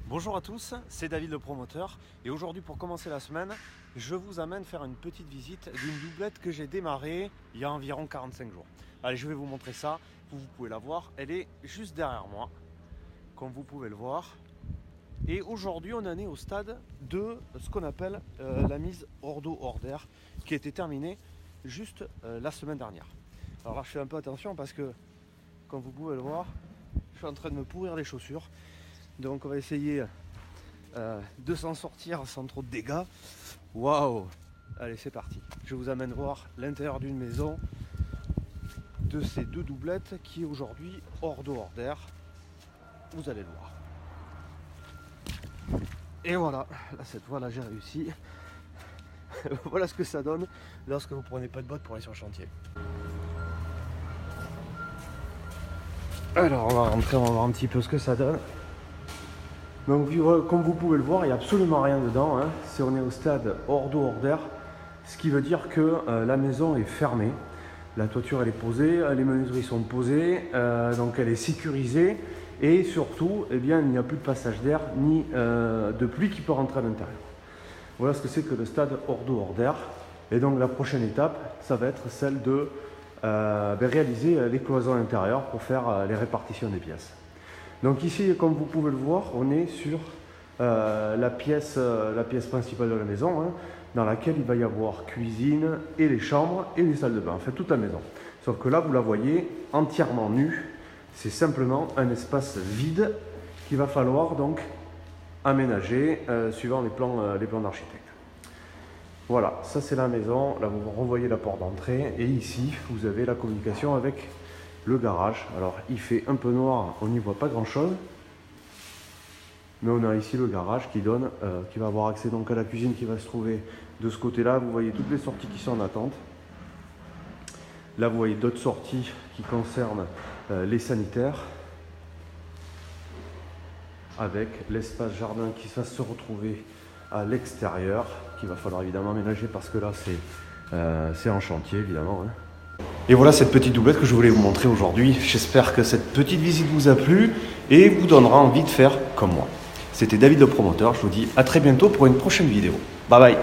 Bonjour à tous, c'est David le promoteur et aujourd'hui pour commencer la semaine, je vous amène faire une petite visite d'une doublette que j'ai démarrée il y a environ 45 jours. Allez, je vais vous montrer ça, vous pouvez la voir, elle est juste derrière moi, comme vous pouvez le voir. Et aujourd'hui on en est au stade de ce qu'on appelle la mise hors d'eau hors d'air qui a été terminée juste la semaine dernière. Alors là je fais un peu attention parce que comme vous pouvez le voir, je suis en train de me pourrir les chaussures. Donc on va essayer de s'en sortir sans trop de dégâts. Waouh! Allez, c'est parti. Je vous amène voir l'intérieur d'une maison de ces deux doublettes qui est aujourd'hui hors d'eau hors d'air. Vous allez le voir. Et voilà, là cette fois-là j'ai réussi. Voilà ce que ça donne lorsque vous prenez pas de bottes pour aller sur le chantier. Alors on va rentrer, on va voir un petit peu ce que ça donne. Donc comme vous pouvez le voir, il n'y a absolument rien dedans, hein. Si on est au stade hors d'eau, hors d'air, ce qui veut dire que la maison est fermée. La toiture elle est posée, les menuiseries sont posées, donc elle est sécurisée et surtout, eh bien, il n'y a plus de passage d'air ni de pluie qui peut rentrer à l'intérieur. Voilà ce que c'est que le stade hors d'eau, hors d'air. Et donc la prochaine étape, ça va être celle de réaliser les cloisons intérieures pour faire les répartitions des pièces. Donc ici, comme vous pouvez le voir, on est sur la pièce principale de la maison, hein, dans laquelle il va y avoir cuisine et les chambres et les salles de bain, en fait toute la maison. Sauf que là, vous la voyez entièrement nue, c'est simplement un espace vide qu'il va falloir donc aménager suivant les plans d'architecte. Voilà, ça c'est la maison, là vous revoyez la porte d'entrée et ici vous avez la communication avec le garage. Alors il fait un peu noir, on n'y voit pas grand chose, mais on a ici le garage qui donne, qui va avoir accès donc à la cuisine qui va se trouver de ce côté là. Vous voyez toutes les sorties qui sont en attente. Là vous voyez d'autres sorties qui concernent les sanitaires, avec l'espace jardin qui va se retrouver à l'extérieur, qu'il va falloir évidemment aménager parce que là c'est en chantier évidemment, hein. Et voilà cette petite doublette que je voulais vous montrer aujourd'hui. J'espère que cette petite visite vous a plu et vous donnera envie de faire comme moi. C'était David le promoteur, je vous dis à très bientôt pour une prochaine vidéo. Bye bye.